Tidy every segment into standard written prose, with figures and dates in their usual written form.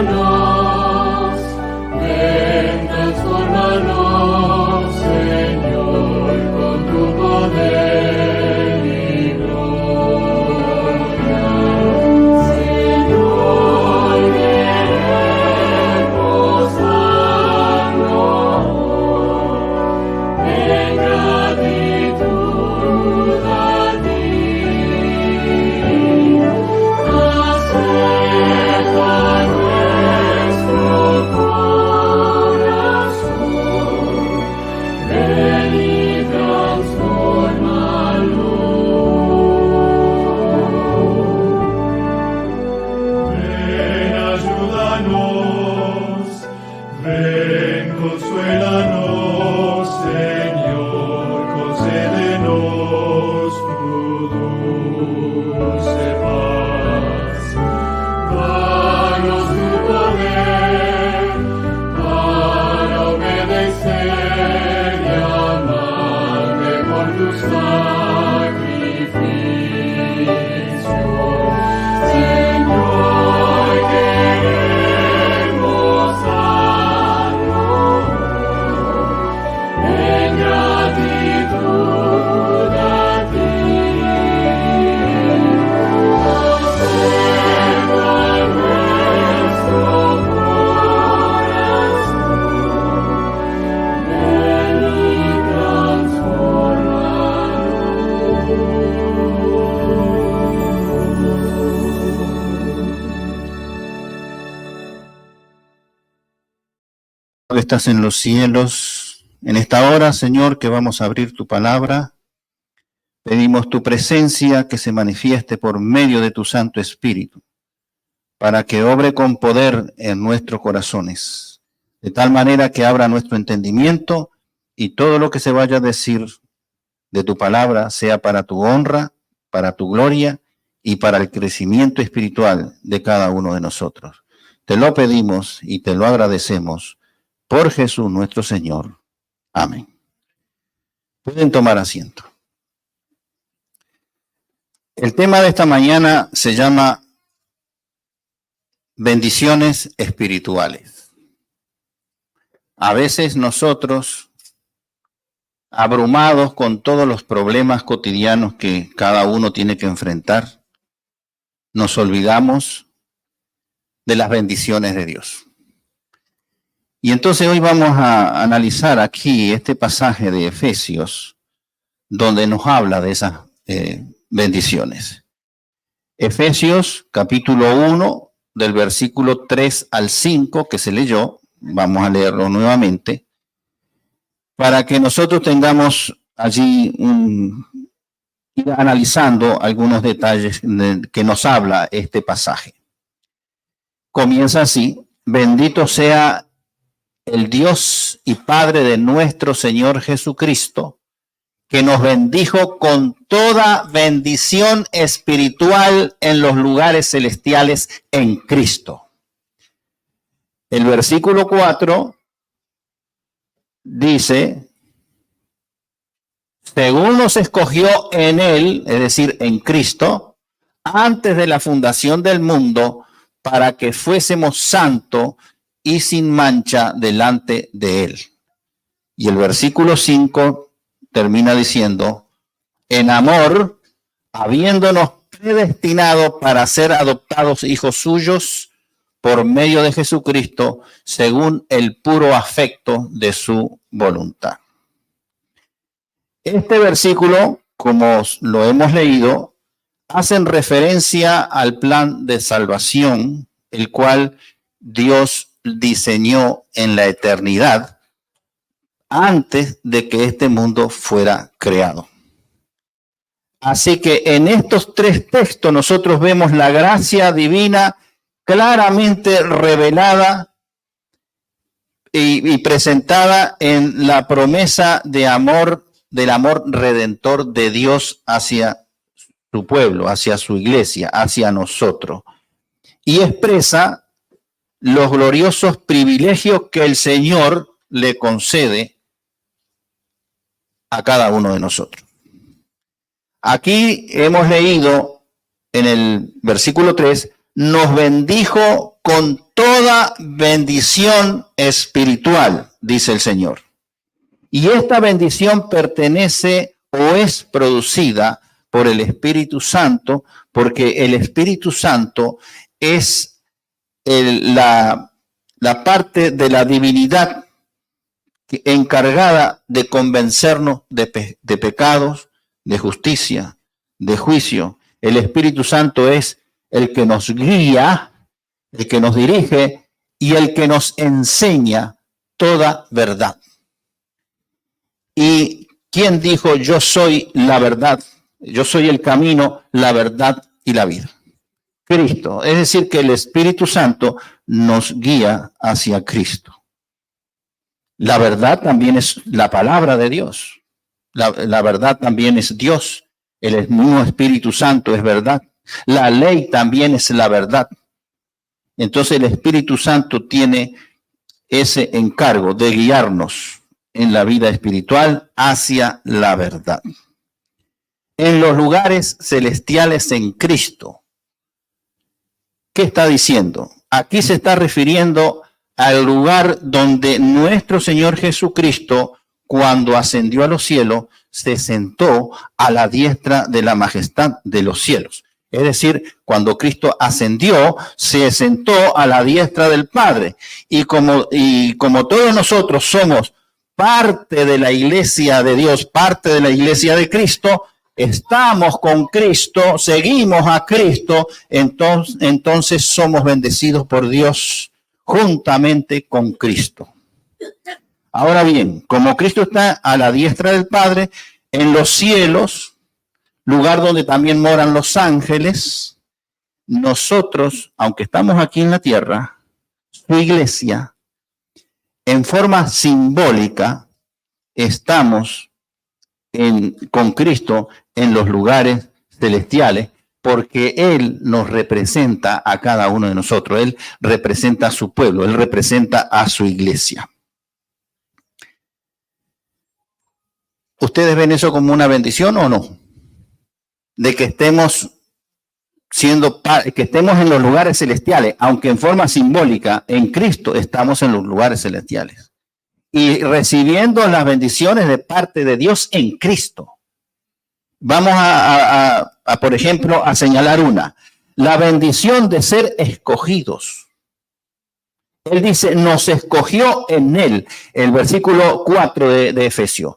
ayúdanos, ven, transfórmanos, Señor, con tu poder y gloria. Señor, queremos darnos en gratitud a ti. Acepta nuestro corazón, ven y transfórmalo. Ven, ayúdanos, ven, consuélanos, Señor, concédenos tu dulce paz. Danos tu poder para obedecer y amarte por tu sacrificio. Señor, queremos darnos en gratitud a ti. Acepta nuestro corazón, ven y transfórmanos. Estás en los cielos. En esta hora, Señor, que vamos a abrir tu palabra, pedimos tu presencia que se manifieste por medio de tu Santo Espíritu, para que obre con poder en nuestros corazones, de tal manera que abra nuestro entendimiento y todo lo que se vaya a decir de tu palabra sea para tu honra, para tu gloria y para el crecimiento espiritual de cada uno de nosotros. Te lo pedimos y te lo agradecemos por Jesús nuestro Señor. Amén. Pueden tomar asiento. El tema de esta mañana se llama bendiciones espirituales. A veces nosotros, abrumados con todos los problemas cotidianos que cada uno tiene que enfrentar, nos olvidamos de las bendiciones de Dios. Y entonces hoy vamos a analizar aquí este pasaje de Efesios, donde nos habla de esas bendiciones. Efesios capítulo 1, del versículo 3 al 5, que se leyó, vamos a leerlo nuevamente, para que nosotros tengamos allí ir analizando algunos detalles que nos habla este pasaje. Comienza así: bendito sea el Dios y Padre de nuestro Señor Jesucristo, que nos bendijo con toda bendición espiritual en los lugares celestiales en Cristo. El versículo 4 dice: según nos escogió en Él, es decir, en Cristo, antes de la fundación del mundo, para que fuésemos santos y sin mancha delante de Él. Y el versículo 5 termina diciendo: en amor, habiéndonos predestinado para ser adoptados hijos suyos por medio de Jesucristo, según el puro afecto de su voluntad. Este versículo, como lo hemos leído, hacen referencia al plan de salvación, el cual Dios diseñó en la eternidad antes de que este mundo fuera creado. Así que en estos tres textos nosotros vemos la gracia divina claramente revelada y presentada en la promesa de amor, del amor redentor de Dios hacia su pueblo, hacia su iglesia, hacia nosotros. Y expresa los gloriosos privilegios que el Señor le concede a cada uno de nosotros. Aquí hemos leído en el versículo 3, nos bendijo con toda bendición espiritual, dice el Señor. Y esta bendición pertenece o es producida por el Espíritu Santo, porque el Espíritu Santo es la parte de la divinidad encargada de convencernos de pecados, de justicia, de juicio. El Espíritu Santo es el que nos guía, el que nos dirige y el que nos enseña toda verdad. ¿Y quién dijo yo soy la verdad? Yo soy el camino, la verdad y la vida. Cristo. Es decir, que el Espíritu Santo nos guía hacia Cristo. La verdad también es la palabra de Dios. La verdad también es Dios. El mismo Espíritu Santo es verdad. La ley también es la verdad. Entonces el Espíritu Santo tiene ese encargo de guiarnos en la vida espiritual hacia la verdad. En los lugares celestiales en Cristo. ¿Qué está diciendo? Aquí se está refiriendo al lugar donde nuestro Señor Jesucristo, cuando ascendió a los cielos, se sentó a la diestra de la majestad de los cielos. Es decir, cuando Cristo ascendió, se sentó a la diestra del Padre. Y como todos nosotros somos parte de la iglesia de Dios, parte de la iglesia de Cristo, estamos con Cristo, seguimos a Cristo, entonces somos bendecidos por Dios juntamente con Cristo. Ahora bien, como Cristo está a la diestra del Padre, en los cielos, lugar donde también moran los ángeles, nosotros, aunque estamos aquí en la tierra, su iglesia, en forma simbólica, estamos con Cristo en los lugares celestiales, porque Él nos representa a cada uno de nosotros. Él representa a su pueblo, Él representa a su iglesia. ¿Ustedes ven eso como una bendición o no? De que estemos en los lugares celestiales, aunque en forma simbólica, en Cristo estamos en los lugares celestiales. Y recibiendo las bendiciones de parte de Dios en Cristo. Vamos por ejemplo, a señalar una. La bendición de ser escogidos. Él dice, nos escogió en Él. El versículo 4 de Efesios,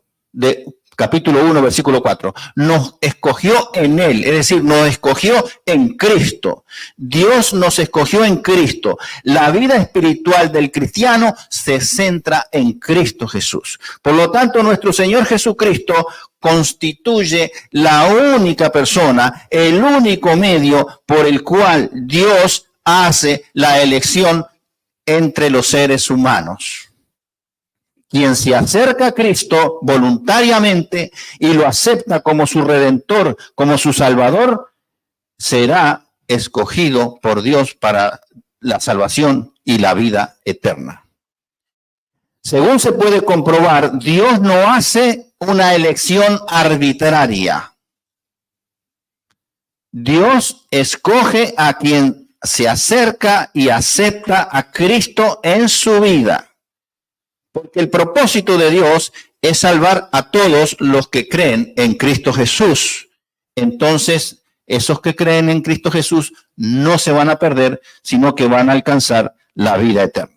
capítulo 1, versículo 4. Nos escogió en Él, es decir, nos escogió en Cristo. Dios nos escogió en Cristo. La vida espiritual del cristiano se centra en Cristo Jesús. Por lo tanto, nuestro Señor Jesucristo constituye la única persona, el único medio por el cual Dios hace la elección entre los seres humanos. Quien se acerca a Cristo voluntariamente y lo acepta como su Redentor, como su Salvador, será escogido por Dios para la salvación y la vida eterna. Según se puede comprobar, Dios no hace una elección arbitraria. Dios escoge a quien se acerca y acepta a Cristo en su vida. Porque el propósito de Dios es salvar a todos los que creen en Cristo Jesús. Entonces, esos que creen en Cristo Jesús no se van a perder, sino que van a alcanzar la vida eterna.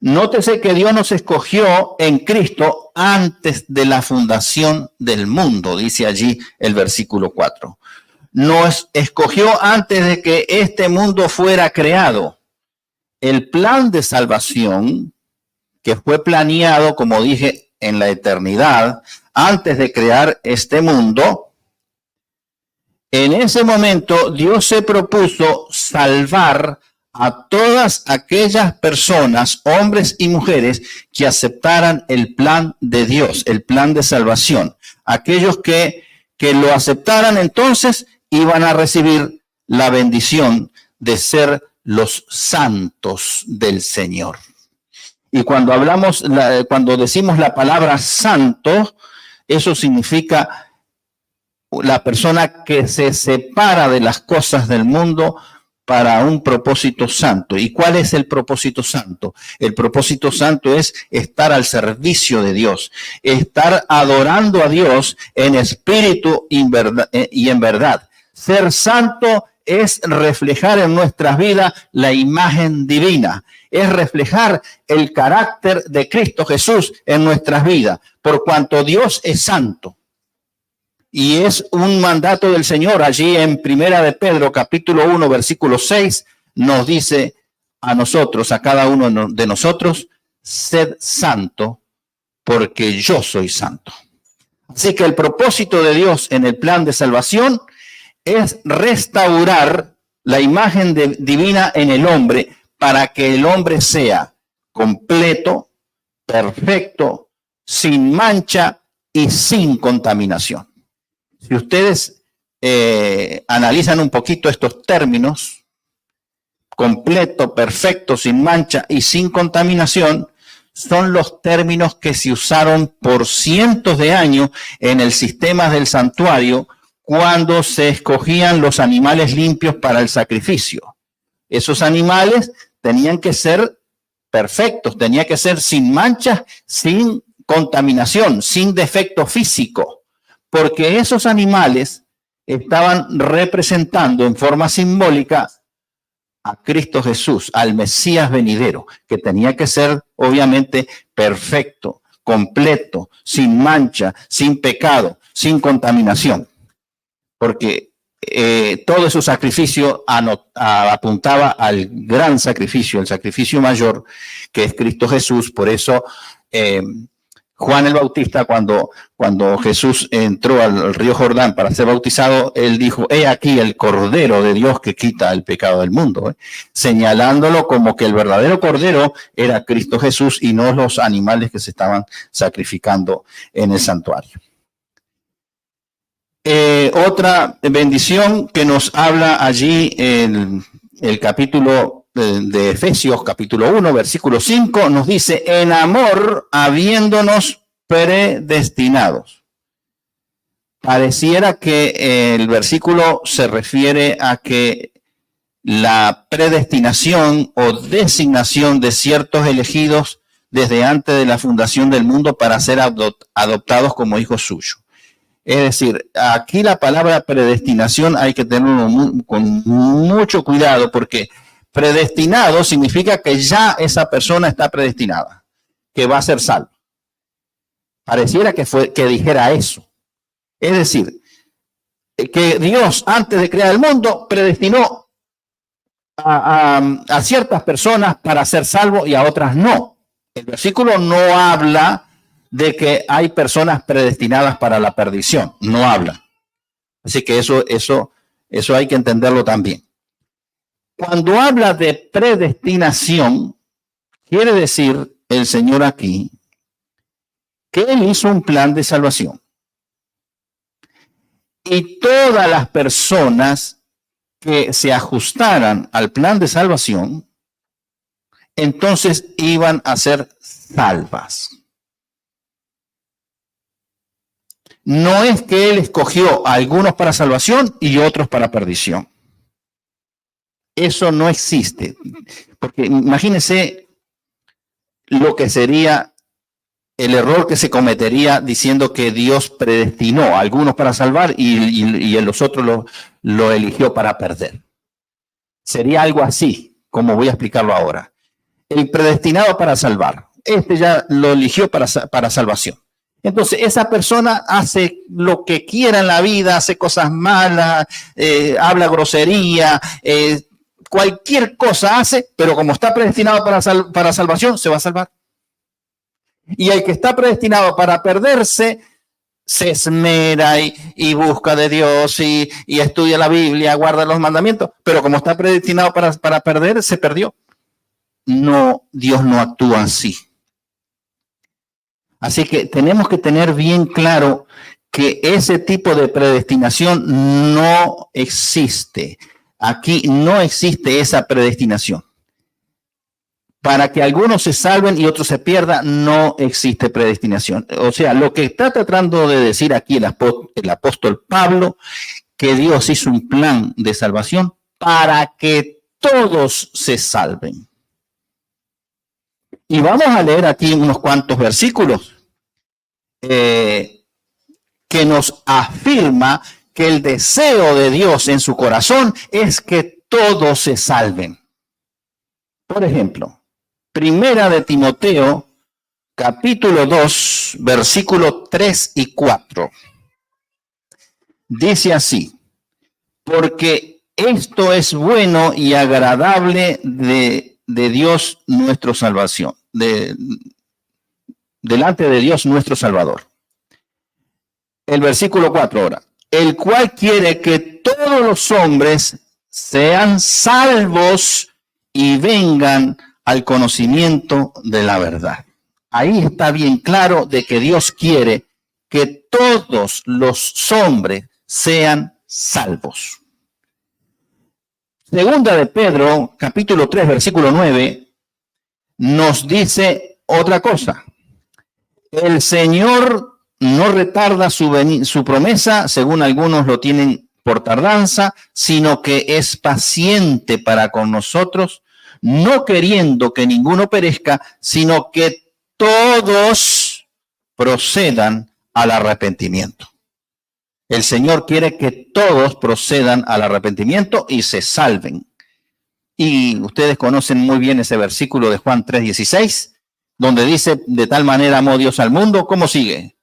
Nótese que Dios nos escogió en Cristo antes de la fundación del mundo, dice allí el versículo 4. Nos escogió antes de que este mundo fuera creado. El plan de salvación que fue planeado, como dije, en la eternidad, antes de crear este mundo, en ese momento Dios se propuso salvar a todas aquellas personas, hombres y mujeres, que aceptaran el plan de Dios, el plan de salvación. Aquellos que lo aceptaran, entonces iban a recibir la bendición de ser los santos del Señor. Y cuando cuando decimos la palabra santo, eso significa la persona que se separa de las cosas del mundo para un propósito santo. ¿Y cuál es el propósito santo? El propósito santo es estar al servicio de Dios, estar adorando a Dios en espíritu y en verdad. Ser santo es reflejar en nuestras vidas la imagen divina, es reflejar el carácter de Cristo Jesús en nuestras vidas, por cuanto Dios es santo. Y es un mandato del Señor. Allí en Primera de Pedro, capítulo 1, versículo 6, nos dice a nosotros, a cada uno de nosotros, sed santo, porque yo soy santo. Así que el propósito de Dios en el plan de salvación es restaurar la imagen divina en el hombre para que el hombre sea completo, perfecto, sin mancha y sin contaminación. Si ustedes analizan un poquito estos términos, completo, perfecto, sin mancha y sin contaminación, son los términos que se usaron por cientos de años en el sistema del santuario cuando se escogían los animales limpios para el sacrificio. Esos animales tenían que ser perfectos, tenían que ser sin manchas, sin contaminación, sin defecto físico. Porque esos animales estaban representando en forma simbólica a Cristo Jesús, al Mesías venidero, que tenía que ser obviamente perfecto, completo, sin mancha, sin pecado, sin contaminación. Porque todo ese sacrificio apuntaba al gran sacrificio, el sacrificio mayor, que es Cristo Jesús. Por eso Juan el Bautista, cuando Jesús entró al río Jordán para ser bautizado, él dijo, he aquí el Cordero de Dios que quita el pecado del mundo, señalándolo como que el verdadero Cordero era Cristo Jesús y no los animales que se estaban sacrificando en el santuario. Otra bendición que nos habla allí en el capítulo de Efesios, capítulo 1, versículo 5, nos dice, en amor habiéndonos predestinados. Pareciera que el versículo se refiere a que la predestinación o designación de ciertos elegidos desde antes de la fundación del mundo para ser adoptados como hijos suyos. Es decir, aquí la palabra predestinación hay que tenerlo con mucho cuidado, porque predestinado significa que ya esa persona está predestinada, que va a ser salva. Pareciera que dijera eso. Es decir, que Dios antes de crear el mundo predestinó a ciertas personas para ser salvos y a otras no. El versículo no habla de que hay personas predestinadas para la perdición, no habla. Así que eso hay que entenderlo también. Cuando habla de predestinación, quiere decir el Señor aquí que Él hizo un plan de salvación. Y todas las personas que se ajustaran al plan de salvación, entonces iban a ser salvas. No es que Él escogió a algunos para salvación y otros para perdición. Eso no existe. Porque imagínense lo que sería el error que se cometería diciendo que Dios predestinó a algunos para salvar y los otros lo eligió para perder. Sería algo así, como voy a explicarlo ahora. El predestinado para salvar, ya lo eligió para salvación. Entonces, esa persona hace lo que quiera en la vida, hace cosas malas, habla grosería, cualquier cosa hace, pero como está predestinado para salvación, se va a salvar. Y el que está predestinado para perderse, se esmera y busca de Dios y estudia la Biblia, guarda los mandamientos, pero como está predestinado para perder, se perdió. No, Dios no actúa así. Así que tenemos que tener bien claro que ese tipo de predestinación no existe. Aquí no existe esa predestinación. Para que algunos se salven y otros se pierdan, no existe predestinación. O sea, lo que está tratando de decir aquí el apóstol Pablo, que Dios hizo un plan de salvación para que todos se salven. Y vamos a leer aquí unos cuantos versículos que nos afirma que el deseo de Dios en su corazón es que todos se salven. Por ejemplo, Primera de Timoteo, capítulo 2, versículos 3 y 4. Dice así: porque esto es bueno y agradable de Dios nuestra salvación, delante de Dios nuestro Salvador. El versículo 4 ahora. El cual quiere que todos los hombres sean salvos y vengan al conocimiento de la verdad. Ahí está bien claro de que Dios quiere que todos los hombres sean salvos. Segunda de Pedro, capítulo 3, versículo 9, nos dice otra cosa. El Señor no retarda su promesa, según algunos lo tienen por tardanza, sino que es paciente para con nosotros, no queriendo que ninguno perezca, sino que todos procedan al arrepentimiento. El Señor quiere que todos procedan al arrepentimiento y se salven. Y ustedes conocen muy bien ese versículo de Juan 3:16, donde dice, de tal manera amó Dios al mundo. ¿Cómo sigue?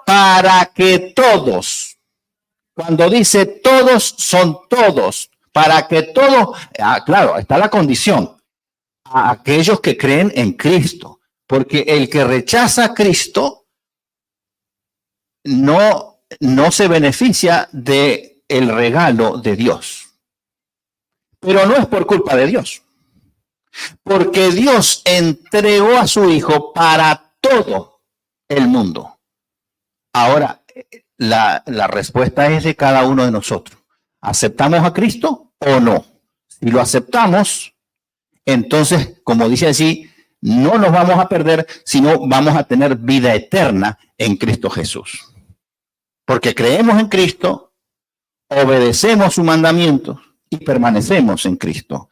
Para que todos. Cuando dice todos, son todos. Para que todos, claro, está la condición. A aquellos que creen en Cristo. Porque el que rechaza a Cristo no se beneficia del regalo de Dios. Pero no es por culpa de Dios. Porque Dios entregó a su Hijo para todo el mundo. Ahora, la respuesta es de cada uno de nosotros. ¿Aceptamos a Cristo o no? Si lo aceptamos, entonces, como dice así, no nos vamos a perder, sino vamos a tener vida eterna en Cristo Jesús. Porque creemos en Cristo, obedecemos sus mandamientos y permanecemos en Cristo.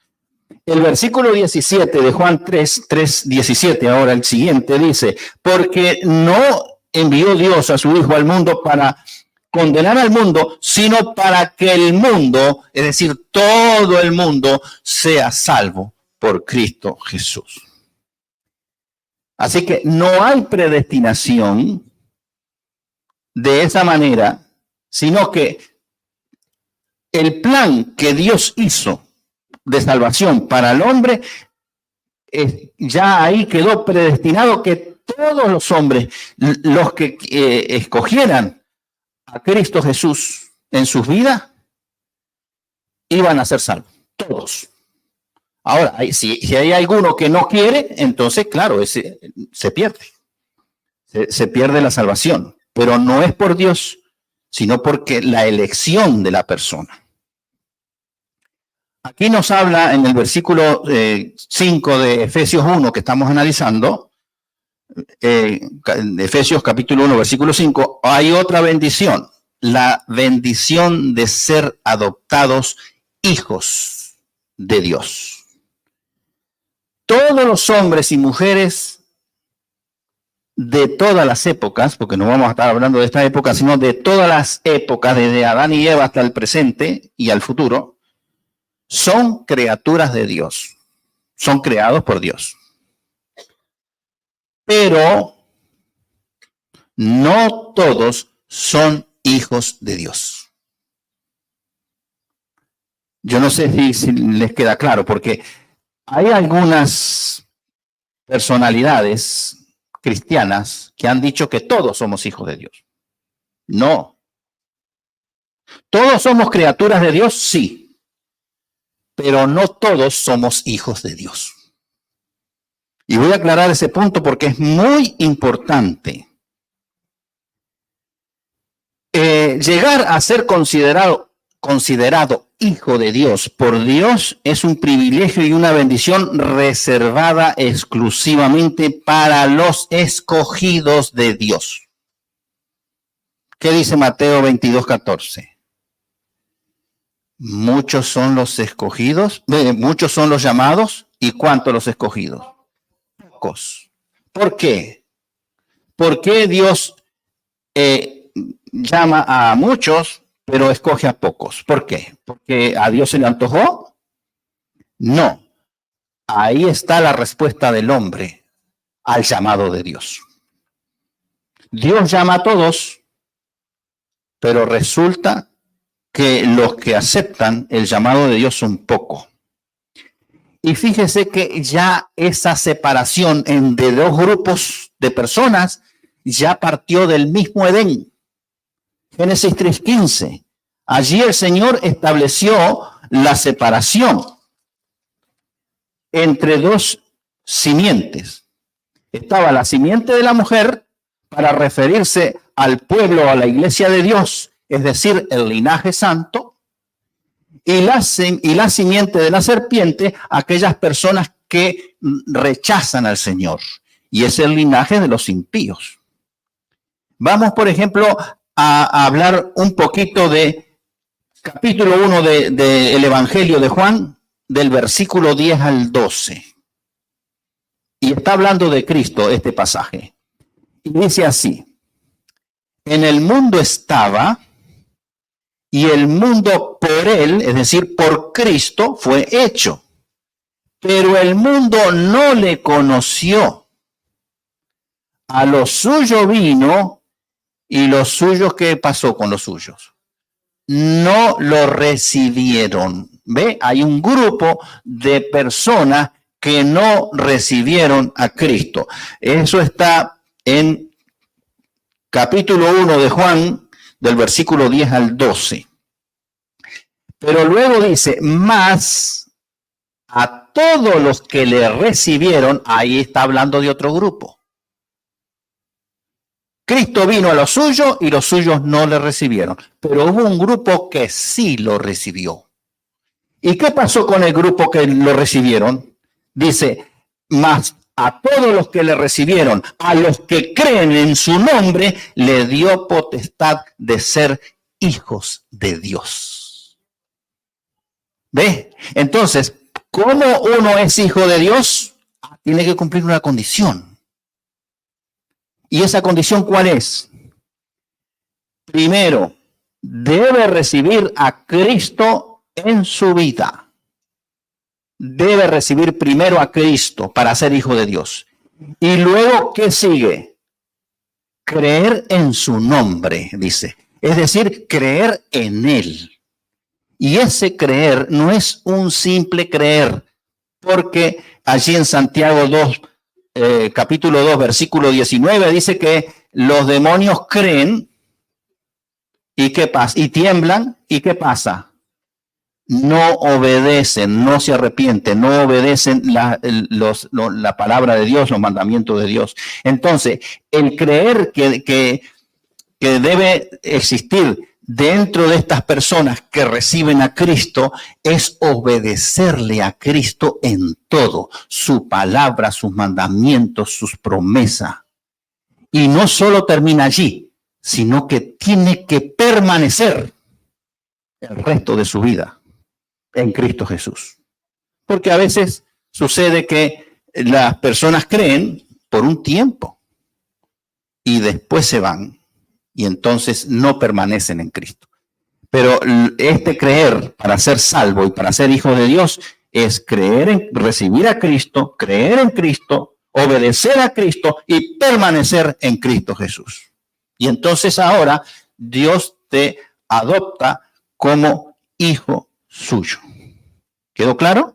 El versículo 17 de Juan 3:17, ahora el siguiente, dice, porque no envió Dios a su Hijo al mundo para condenar al mundo, sino para que el mundo, es decir, todo el mundo, sea salvo por Cristo Jesús. Así que no hay predestinación de esa manera, sino que el plan que Dios hizo de salvación para el hombre, ya ahí quedó predestinado que todos los hombres, los que escogieran a Cristo Jesús en sus vidas, iban a ser salvos, todos. Ahora, si hay alguno que no quiere, entonces, claro, ese se pierde. Se pierde la salvación, pero no es por Dios, sino porque la elección de la persona. Aquí nos habla en el versículo 5 de Efesios 1 que estamos analizando, Efesios capítulo 1, versículo 5, hay otra bendición, la bendición de ser adoptados hijos de Dios. Todos los hombres y mujeres de todas las épocas, porque no vamos a estar hablando de esta época, sino de todas las épocas, desde Adán y Eva hasta el presente y al futuro, son criaturas de Dios, son creados por Dios. Pero no todos son hijos de Dios. Yo no sé si les queda claro, porque hay algunas personalidades cristianas que han dicho que todos somos hijos de Dios. No. ¿Todos somos criaturas de Dios? Sí. Pero no todos somos hijos de Dios. Y voy a aclarar ese punto porque es muy importante. Llegar a ser considerado hijo de Dios por Dios es un privilegio y una bendición reservada exclusivamente para los escogidos de Dios. ¿Qué dice Mateo 22:14? Muchos son los escogidos, muchos son los llamados, ¿y cuántos los escogidos? Pocos. ¿Por qué? ¿Por qué Dios llama a muchos, pero escoge a pocos? ¿Por qué? ¿Porque a Dios se le antojó? No. Ahí está la respuesta del hombre al llamado de Dios. Dios llama a todos, pero resulta que los que aceptan el llamado de Dios son pocos. Y fíjese que ya esa separación de dos grupos de personas ya partió del mismo Edén. Génesis 3:15. Allí el Señor estableció la separación entre dos simientes. Estaba la simiente de la mujer para referirse al pueblo, a la iglesia de Dios, es decir, el linaje santo, y la simiente de la serpiente, aquellas personas que rechazan al Señor, y es el linaje de los impíos. Vamos, por ejemplo, a hablar un poquito de capítulo 1 del Evangelio de Juan, del versículo 10 al 12. Y está hablando de Cristo este pasaje. Y dice así: en el mundo estaba, y el mundo por él, es decir, por Cristo, fue hecho. Pero el mundo no le conoció. A lo suyo vino, y los suyos, ¿qué pasó con los suyos? No lo recibieron. ¿Ve? Hay un grupo de personas que no recibieron a Cristo. Eso está en capítulo 1 de Juan, del versículo 10 al 12. Pero luego dice, más a todos los que le recibieron, ahí está hablando de otro grupo. Cristo vino a los suyos y los suyos no le recibieron. Pero hubo un grupo que sí lo recibió. ¿Y qué pasó con el grupo que lo recibieron? Dice, más a todos los que le recibieron, a los que creen en su nombre, le dio potestad de ser hijos de Dios. ¿Ve? Entonces, ¿cómo uno es hijo de Dios? Tiene que cumplir una condición. ¿Y esa condición cuál es? Primero, debe recibir a Cristo en su vida. Debe recibir primero a Cristo para ser hijo de Dios. Y luego, ¿qué sigue? Creer en su nombre, dice. Es decir, creer en Él. Y ese creer no es un simple creer, porque allí en Santiago 2, capítulo 2, versículo 19, dice que los demonios creen, ¿y qué pasa? Y tiemblan, ¿y qué pasa? No obedecen, no se arrepienten, no obedecen la palabra de Dios, los mandamientos de Dios. Entonces, el creer que debe existir dentro de estas personas que reciben a Cristo es obedecerle a Cristo en todo, su palabra, sus mandamientos, sus promesas. Y no solo termina allí, sino que tiene que permanecer el resto de su vida en Cristo Jesús. Porque a veces sucede que las personas creen por un tiempo y después se van y entonces no permanecen en Cristo. Pero este creer para ser salvo y para ser hijo de Dios es creer en, recibir a Cristo, creer en Cristo, obedecer a Cristo y permanecer en Cristo Jesús. Y entonces ahora Dios te adopta como hijo suyo. ¿Quedó claro?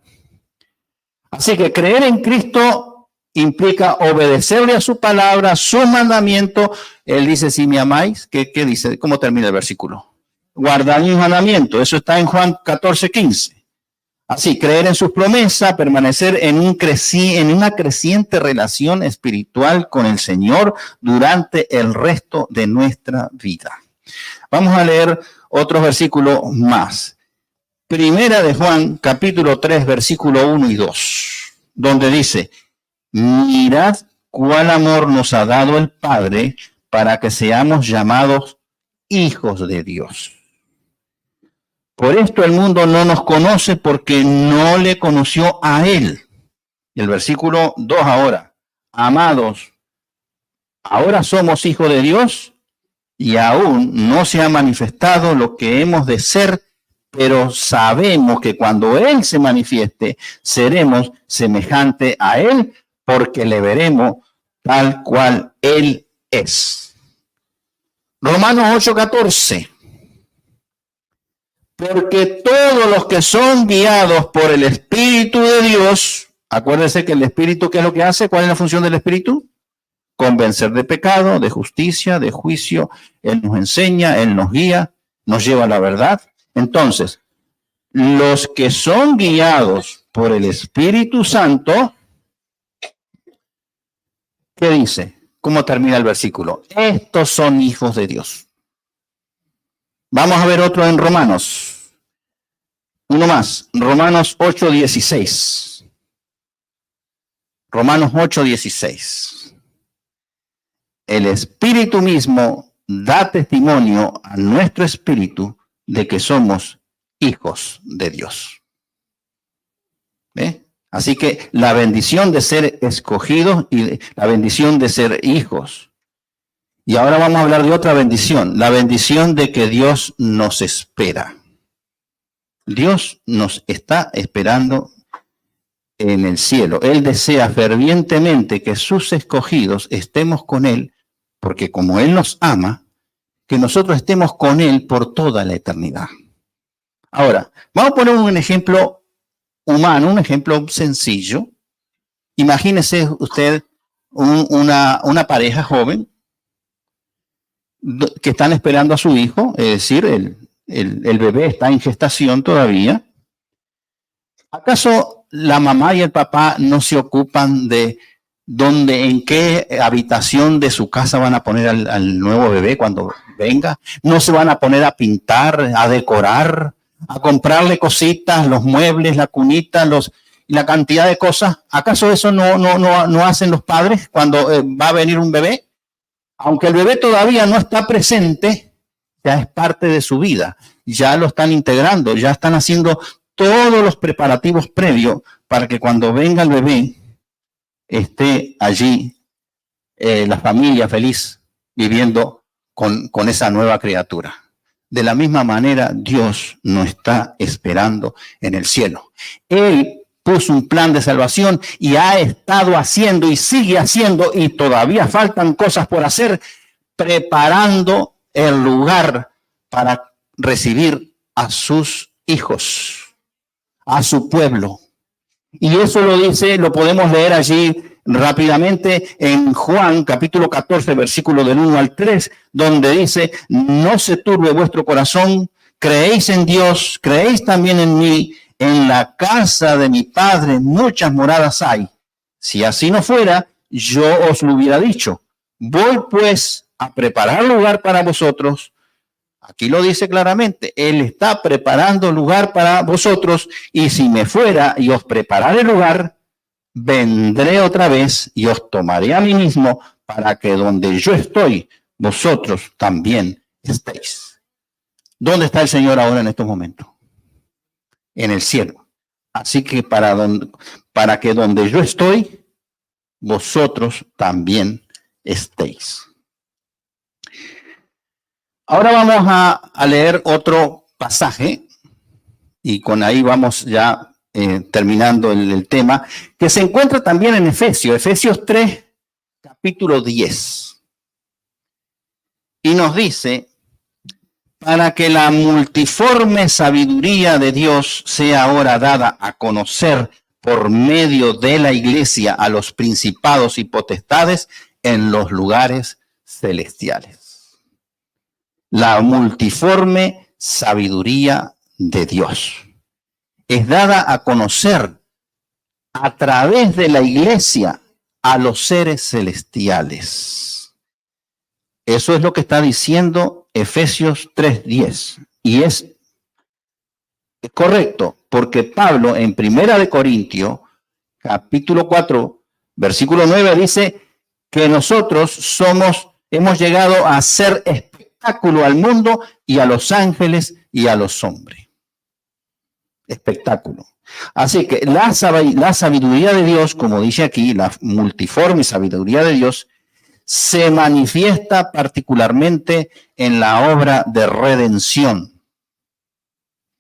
Así que creer en Cristo implica obedecerle a su palabra, su mandamiento. Él dice, si me amáis, ¿qué dice? ¿Cómo termina el versículo? Guardad mis mandamientos. Eso está en Juan 14:15. Así, creer en sus promesas, permanecer en una creciente relación espiritual con el Señor durante el resto de nuestra vida. Vamos a leer otros versículos más. Primera de Juan, capítulo 3, versículo 1 y 2, donde dice, mirad cuál amor nos ha dado el Padre para que seamos llamados hijos de Dios. Por esto el mundo no nos conoce porque no le conoció a él. Y el versículo 2 ahora. Amados, ahora somos hijos de Dios y aún no se ha manifestado lo que hemos de ser, pero sabemos que cuando Él se manifieste, seremos semejante a Él porque le veremos tal cual Él es. Romanos 8:14. Porque todos los que son guiados por el Espíritu de Dios, acuérdense que el Espíritu, ¿qué es lo que hace? ¿Cuál es la función del Espíritu? Convencer de pecado, de justicia, de juicio. Él nos enseña, Él nos guía, nos lleva a la verdad. Entonces, los que son guiados por el Espíritu Santo, ¿qué dice? ¿Cómo termina el versículo? Estos son hijos de Dios. Vamos a ver otro en Romanos. Uno más. Romanos 8:16. Romanos 8:16. El Espíritu mismo da testimonio a nuestro espíritu de que somos hijos de Dios. ¿Ve? Así que la bendición de ser escogidos y la bendición de ser hijos. Y ahora vamos a hablar de otra bendición, la bendición de que Dios nos espera. Dios nos está esperando en el cielo. Él desea fervientemente que sus escogidos estemos con Él, porque como Él nos ama, que nosotros estemos con Él por toda la eternidad. Ahora, vamos a poner un ejemplo humano, un ejemplo sencillo. Imagínese usted una pareja joven que están esperando a su hijo, es decir, el bebé está en gestación todavía. ¿Acaso la mamá y el papá no se ocupan de en qué habitación de su casa van a poner al nuevo bebé cuando venga? ¿No se van a poner a pintar, a decorar, a comprarle cositas, los muebles, la cunita, la cantidad de cosas? ¿Acaso eso no hacen los padres cuando va a venir un bebé? Aunque el bebé todavía no está presente, ya es parte de su vida, ya lo están integrando, ya están haciendo todos los preparativos previos para que cuando venga el bebé esté allí la familia feliz viviendo con esa nueva criatura. De la misma manera, Dios nos está esperando en el cielo. Él puso un plan de salvación y ha estado haciendo y sigue haciendo, y todavía faltan cosas por hacer, preparando el lugar para recibir a sus hijos, a su pueblo. Y eso lo podemos leer allí rápidamente en Juan capítulo 14, versículo del 1 al 3, donde dice: no se turbe vuestro corazón, creéis en Dios, creéis también en mí. En la casa de mi Padre muchas moradas hay. Si así no fuera, yo os lo hubiera dicho. Voy pues a preparar lugar para vosotros. Aquí lo dice claramente. Él está preparando lugar para vosotros. Y si me fuera y os prepararé lugar, vendré otra vez y os tomaré a mí mismo, para que donde yo estoy, vosotros también estéis. ¿Dónde está el Señor ahora en estos momentos? En el cielo. Así que para que donde yo estoy, vosotros también estéis. Ahora vamos a leer otro pasaje, y con ahí vamos ya terminando el tema, que se encuentra también en Efesios 3, capítulo 10. Y nos dice: para que la multiforme sabiduría de Dios sea ahora dada a conocer por medio de la iglesia a los principados y potestades en los lugares celestiales. La multiforme sabiduría de Dios es dada a conocer a través de la iglesia a los seres celestiales. Eso es lo que está diciendo Efesios 3:10. Y es correcto, porque Pablo en 1 Corintios, capítulo 4, versículo 9, dice que nosotros hemos llegado a ser espectáculo al mundo y a los ángeles y a los hombres. espectáculo. Así que la sabiduría de Dios, como dice aquí, la multiforme sabiduría de Dios, se manifiesta particularmente en la obra de redención.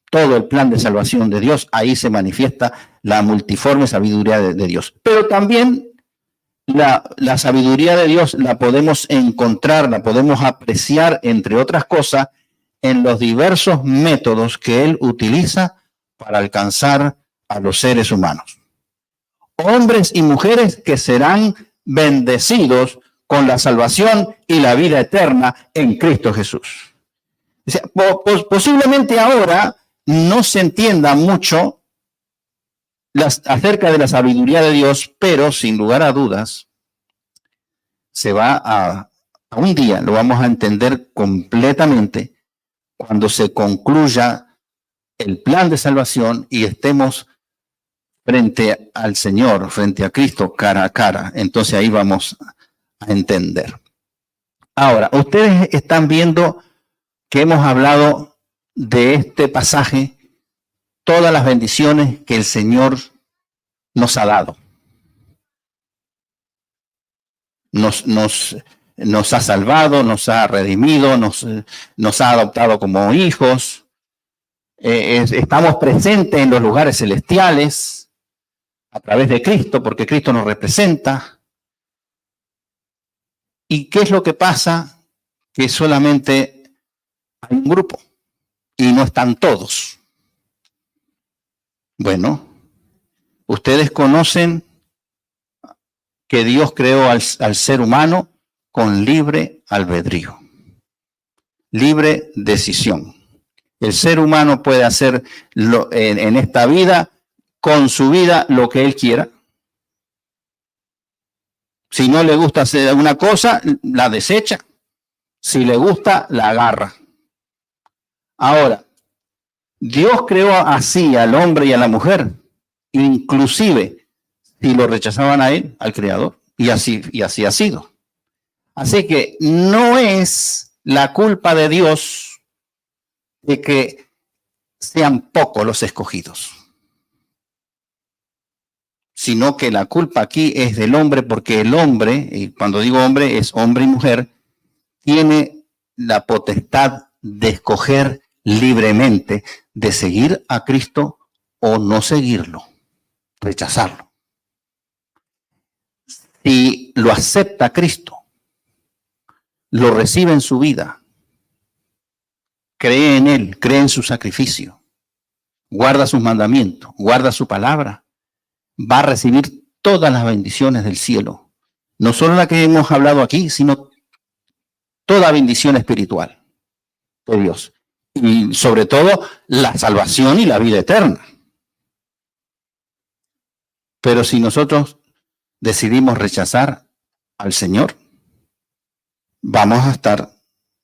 Todo el plan de salvación de Dios, ahí se manifiesta la multiforme sabiduría de Dios. Pero también la sabiduría de Dios la podemos encontrar, la podemos apreciar, entre otras cosas, en los diversos métodos que Él utiliza para alcanzar a los seres humanos. Hombres y mujeres que serán bendecidos con la salvación y la vida eterna en Cristo Jesús. O sea, posiblemente ahora no se entienda mucho acerca de la sabiduría de Dios, pero sin lugar a dudas, se va a un día, lo vamos a entender completamente cuando se concluya el plan de salvación y estemos frente al Señor, frente a Cristo, cara a cara. Entonces ahí vamos a entender. Ahora, ustedes están viendo que hemos hablado de este pasaje, todas las bendiciones que el Señor nos ha dado. Nos ha salvado, nos ha redimido, nos ha adoptado como hijos. Estamos presentes en los lugares celestiales a través de Cristo, porque Cristo nos representa. ¿Y qué es lo que pasa? Que solamente hay un grupo y no están todos. Bueno, ustedes conocen que Dios creó al ser humano con libre albedrío, libre decisión. El ser humano puede hacer en esta vida, con su vida, lo que él quiera. Si no le gusta hacer una cosa, la desecha. Si le gusta, la agarra. Ahora, Dios creó así al hombre y a la mujer, inclusive si lo rechazaban a él, al Creador, y así ha sido. Así que no es la culpa de Dios de que sean pocos los escogidos, sino que la culpa aquí es del hombre, porque el hombre, y cuando digo hombre es hombre y mujer, tiene la potestad de escoger libremente de seguir a Cristo o no seguirlo, rechazarlo. Si lo acepta Cristo, lo recibe en su vida, cree en Él, cree en su sacrificio, guarda sus mandamientos, guarda su palabra, va a recibir todas las bendiciones del cielo. No solo la que hemos hablado aquí, sino toda bendición espiritual de Dios. Y sobre todo la salvación y la vida eterna. Pero si nosotros decidimos rechazar al Señor, vamos a estar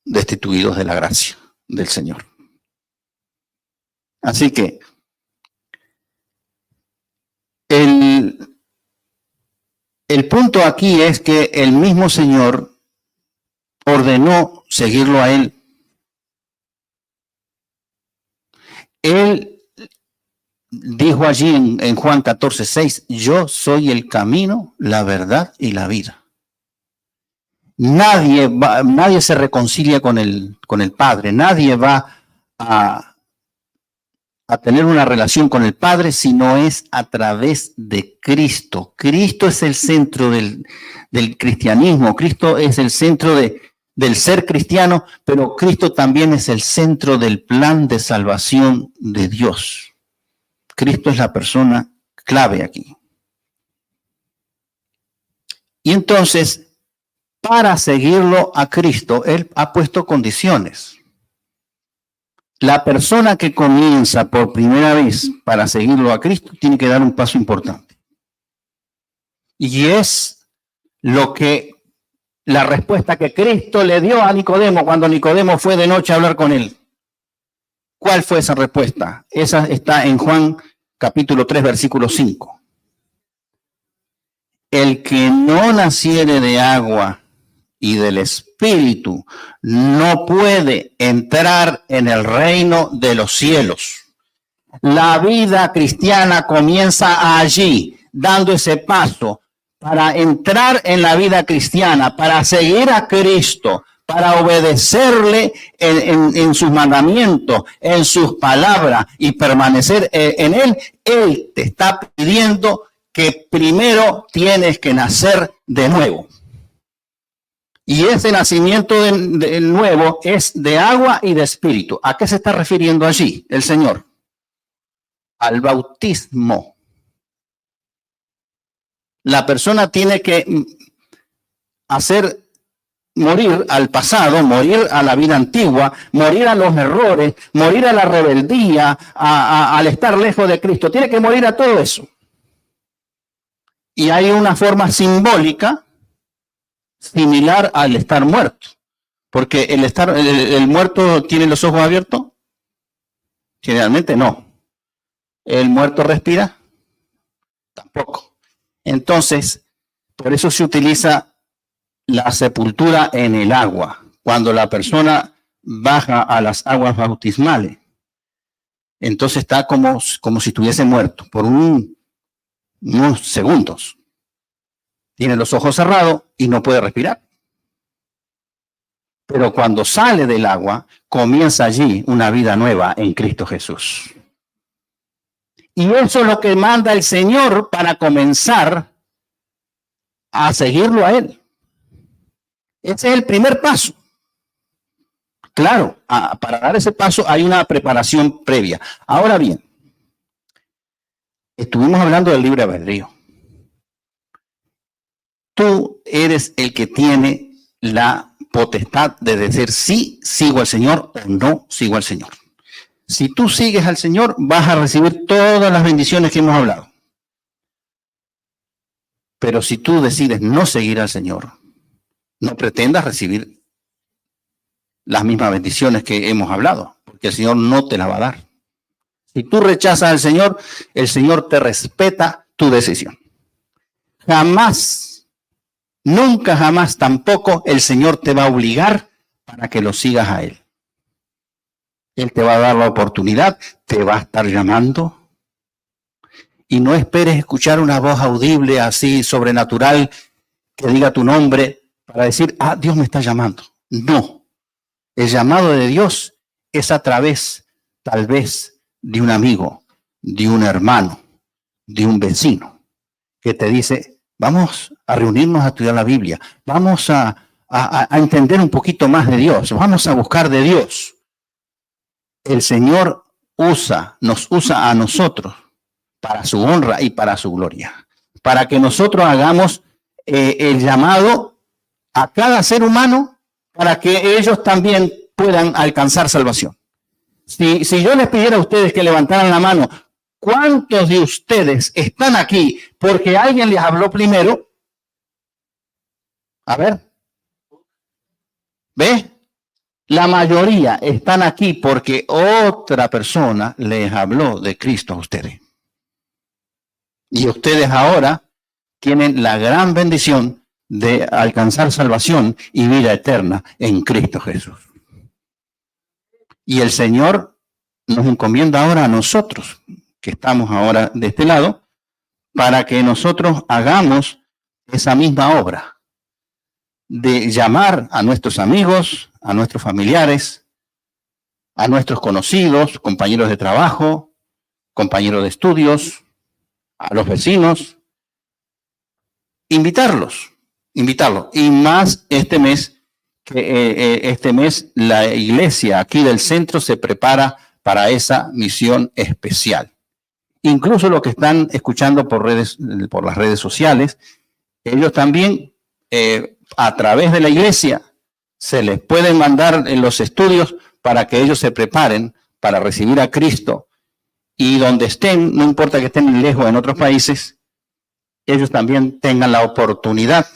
destituidos de la gracia del Señor. Así que el punto aquí es que el mismo Señor ordenó seguirlo a Él. Él dijo allí en Juan 14:6, yo soy el camino, la verdad y la vida. Nadie se reconcilia con el Padre, nadie va a tener una relación con el Padre si no es a través de Cristo. Cristo es el centro del cristianismo, Cristo es el centro del ser cristiano, pero Cristo también es el centro del plan de salvación de Dios. Cristo es la persona clave aquí. Y entonces, para seguirlo a Cristo, Él ha puesto condiciones. La persona que comienza por primera vez para seguirlo a Cristo tiene que dar un paso importante. Y es la respuesta que Cristo le dio a Nicodemo cuando Nicodemo fue de noche a hablar con él. ¿Cuál fue esa respuesta? Esa está en Juan capítulo 3, versículo 5. El que no naciere de agua y del Espíritu no puede entrar en el reino de los cielos. La vida cristiana comienza allí, dando ese paso para entrar en la vida cristiana, para seguir a Cristo, para obedecerle en sus mandamientos, en sus palabras y permanecer en Él. Él te está pidiendo que primero tienes que nacer de nuevo. Y ese nacimiento de nuevo es de agua y de espíritu. ¿A qué se está refiriendo allí el Señor? Al bautismo. La persona tiene que morir al pasado, morir a la vida antigua, morir a los errores, morir a la rebeldía, al estar lejos de Cristo. Tiene que morir a todo eso. Y hay una forma simbólica similar al estar muerto. Porque el muerto tiene los ojos abiertos. Generalmente no. ¿El muerto respira? Tampoco. Entonces, por eso se utiliza la sepultura en el agua, cuando la persona baja a las aguas bautismales. Entonces está como si estuviese muerto por unos segundos. Tiene los ojos cerrados y no puede respirar. Pero cuando sale del agua, comienza allí una vida nueva en Cristo Jesús. Y eso es lo que manda el Señor para comenzar a seguirlo a Él. Ese es el primer paso. Claro, para dar ese paso hay una preparación previa. Ahora bien, estuvimos hablando del libre albedrío. Tú eres el que tiene la potestad de decir sí, sigo al Señor o no sigo al Señor. Si tú sigues al Señor, vas a recibir todas las bendiciones que hemos hablado. Pero si tú decides no seguir al Señor, no pretendas recibir las mismas bendiciones que hemos hablado, porque el Señor no te la va a dar. Si tú rechazas al Señor, el Señor te respeta tu decisión. Jamás, nunca jamás tampoco el Señor te va a obligar para que lo sigas a Él. Él te va a dar la oportunidad, te va a estar llamando. Y no esperes escuchar una voz audible así sobrenatural que diga tu nombre para decir, Dios me está llamando. No, el llamado de Dios es a través, tal vez, de un amigo, de un hermano, de un vecino, que te dice, vamos a reunirnos a estudiar la Biblia, vamos a entender un poquito más de Dios, vamos a buscar de Dios. El Señor nos usa a nosotros para su honra y para su gloria, para que nosotros hagamos el llamado a cada ser humano para que ellos también puedan alcanzar salvación. Si yo les pidiera a ustedes que levantaran la mano, ¿cuántos de ustedes están aquí porque alguien les habló primero? A ver. ¿Ve? La mayoría están aquí porque otra persona les habló de Cristo a ustedes. Y ustedes ahora tienen la gran bendición de alcanzar salvación y vida eterna en Cristo Jesús. Y el Señor nos encomienda ahora a nosotros, que estamos ahora de este lado, para que nosotros hagamos esa misma obra de llamar a nuestros amigos, a nuestros familiares, a nuestros conocidos, compañeros de trabajo, compañeros de estudios, a los vecinos, invitarlos. Y más este mes, la iglesia aquí del centro se prepara para esa misión especial. Incluso los que están escuchando por las redes sociales, ellos también, a través de la iglesia, se les pueden mandar en los estudios para que ellos se preparen para recibir a Cristo. Y donde estén, no importa que estén lejos en otros países, ellos también tengan la oportunidad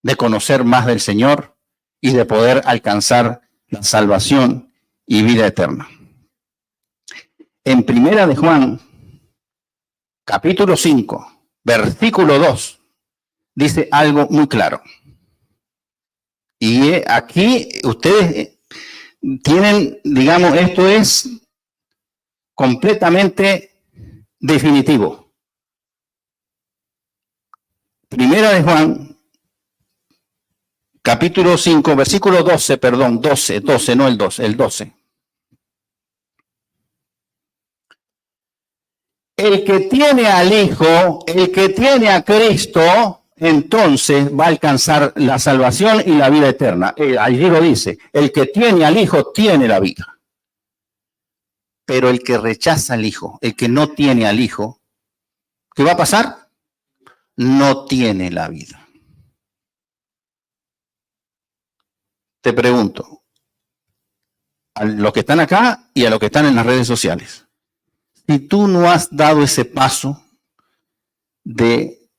de conocer más del Señor y de poder alcanzar la salvación y vida eterna. En Primera de Juan, capítulo 5, versículo 2, dice algo muy claro. Y aquí ustedes tienen, digamos, esto es completamente definitivo. Primera de Juan, capítulo 5, versículo 12, perdón, 12, no el 2, el 12. El que tiene al Hijo, el que tiene a Cristo, entonces va a alcanzar la salvación y la vida eterna. Allí lo dice, el que tiene al Hijo tiene la vida. Pero el que rechaza al Hijo, el que no tiene al Hijo, ¿qué va a pasar? No tiene la vida. Te pregunto, a los que están acá y a los que están en las redes sociales, si tú no has dado ese paso de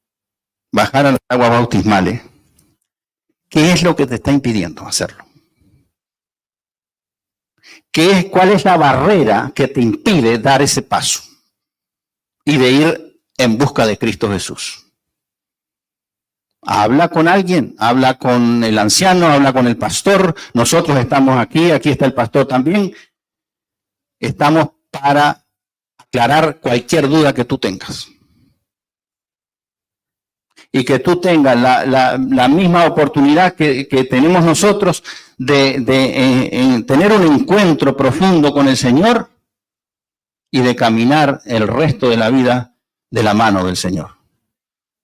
bajar a las aguas bautismales, ¿qué es lo que te está impidiendo hacerlo? ¿Cuál es la barrera que te impide dar ese paso y de ir en busca de Cristo Jesús? Habla con alguien, habla con el anciano, habla con el pastor. Nosotros estamos aquí está el pastor también. Estamos para aclarar cualquier duda que tú tengas. Y que tú tengas la misma oportunidad que tenemos nosotros de tener un encuentro profundo con el Señor y de caminar el resto de la vida de la mano del Señor.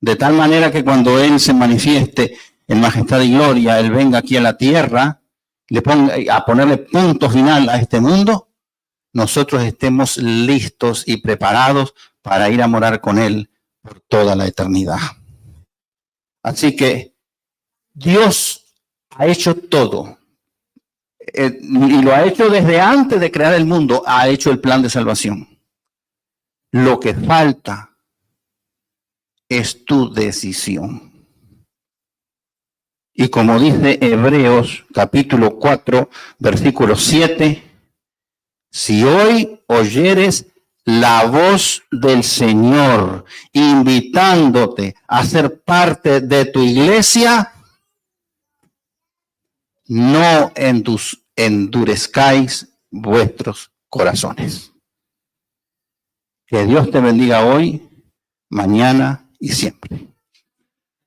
De tal manera que cuando Él se manifieste en majestad y gloria, Él venga aquí a la tierra, le ponga a ponerle punto final a este mundo, nosotros estemos listos y preparados para ir a morar con Él por toda la eternidad. Así que Dios ha hecho todo. Y lo ha hecho desde antes de crear el mundo, ha hecho el plan de salvación. Lo que falta es tu decisión. Y como dice Hebreos capítulo 4, versículo 7, si hoy oyeres la voz del Señor invitándote a ser parte de tu iglesia, no endurezcáis vuestros corazones. Que Dios te bendiga hoy, mañana y siempre.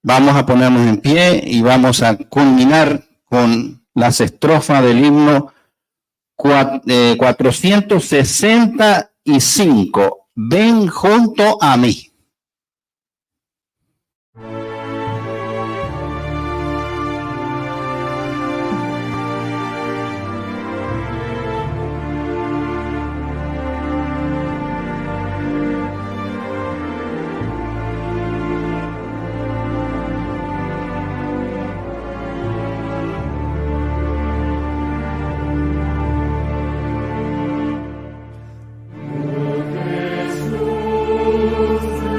Vamos a ponernos en pie y vamos a culminar con las estrofas del himno 465. Ven junto a mí. Jesús.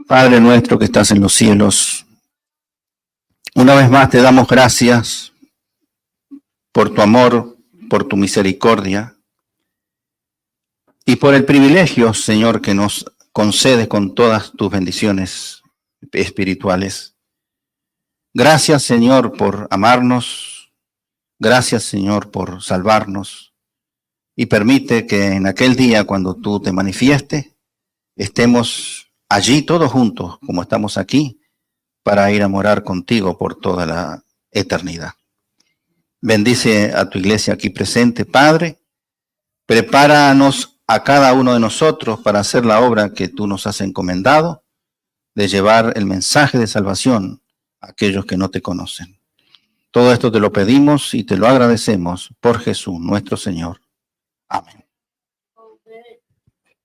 Padre nuestro que estás en los cielos, una vez más te damos gracias por tu amor, por tu misericordia y por el privilegio, Señor, que nos concedes con todas tus bendiciones espirituales. Gracias, Señor, por amarnos. Gracias, Señor, por salvarnos. Y permite que en aquel día, cuando tú te manifiestes, estemos allí todos juntos, como estamos aquí, para ir a morar contigo por toda la eternidad. Bendice a tu iglesia aquí presente, Padre. Prepáranos a cada uno de nosotros para hacer la obra que tú nos has encomendado, de llevar el mensaje de salvación a aquellos que no te conocen. Todo esto te lo pedimos y te lo agradecemos por Jesús, nuestro Señor. Amén.